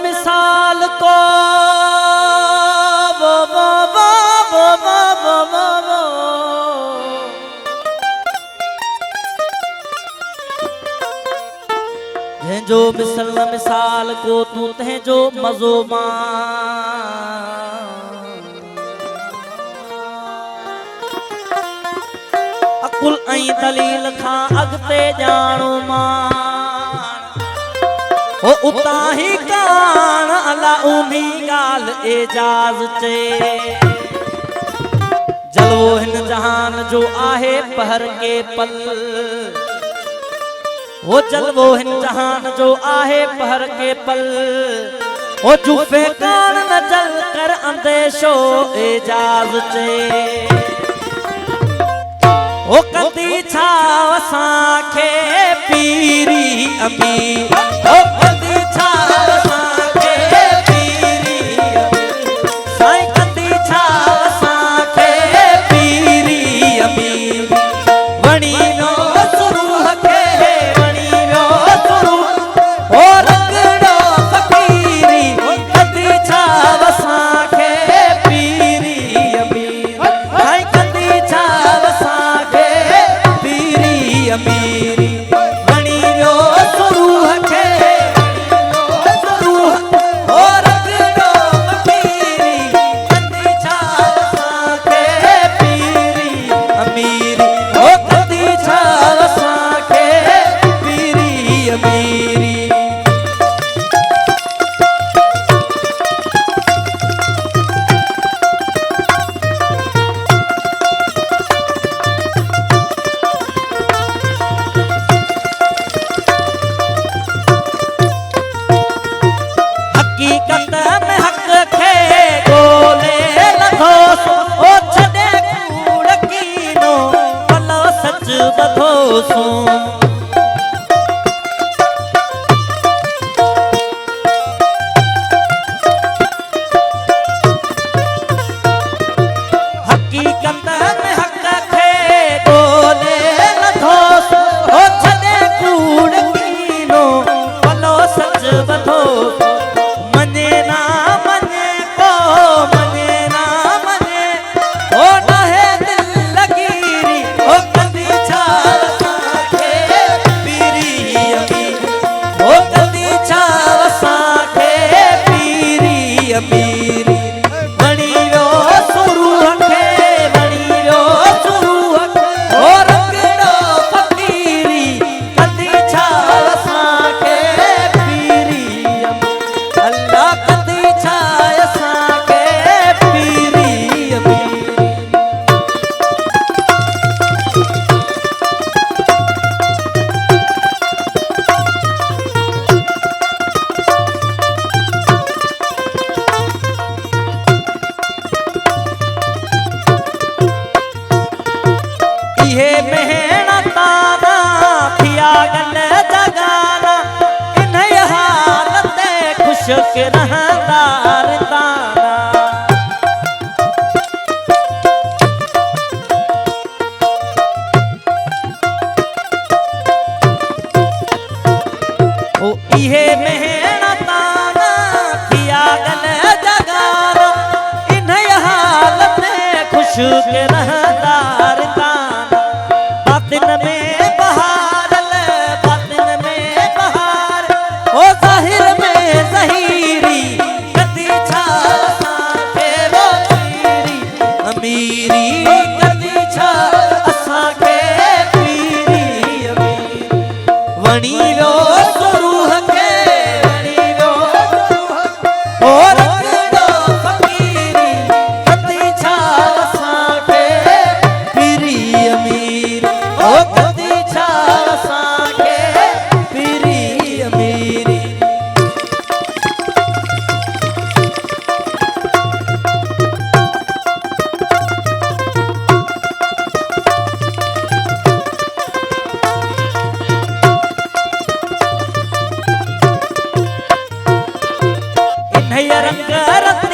मिसाल को जो मिसल मिसाल को तू तह जो मज़ो अकुल ऐं दलील खां अॻिते ॼाणो ओ उतां ही कान अला उनी ॻाल्हि एजाज़ चे जलवो हिन जहान जो आहे पहर के पल वो जलवो हिन जहान जो आहे पहर के पल ओ जुफे कान न जल कर अंदेशो एजाज़ चे ओ कंदी छा असांखे पीरी अमीर ओ कंदी छा असांखे पीरी अमीर साईं कंदी छा असांखे पीरी अमीर वणी वियो सुरूह खे वणी वियो सुरूह ओ रंगड़ो फ़क़ीरी कंदी छा असांखे पीरी अमीर साईं कंदी छा असांखे पीरी अमीरी वणी वियो सुरूह खे सुरूह ओ रंगड़ो फ़क़ीरी कंदी छा असांखे पीरी अमीरी ओ कंदी छा असांखे पीरी अमीरी हकीकत में हक खे गोले लधोसो ओ छॾे कूड़ कीनो भलो सच बधोसो हकीकत में हक खे गोले लधोसो ओ छॾे कूड़ कीनो भलो सच बधोसो मने ना मने को मने ना मने ओ नहे दिल लकीरी ओ कंदी छा असांखे पीरी अमीर ओ कंदी छा असांखे पीरी अमीरी वणी वियो सुरूह खे वणी वियो सुरूह ओ रंगड़ो फ़क़ीरी कंदी छा असांखे पीरी अमीर अल्लाह कंदी छा असांखे पीरी अमीरी इहे मेहनताना थिया गल जगाना इन हालत खुश के रहंदा रिंदाना ओ इहे मेहनताना थिया गल जगाना इन हालत खुश के रहंदा रिंदाना बातिन में बहार बातिन में बहार ओ ज़ाहिर में ज़हीरी कंदी छा असांखे वो पीरी अमीरी कंदी छा असांखे पीरी अमीरी वणी वियो सुरूह खे वणी वियो ओ रंगड़ो फ़क़ीरी कंदी छा असांखे पीरी अमीरी ओ कंदी छा असांखे पीरी अमीरी इन रंग रत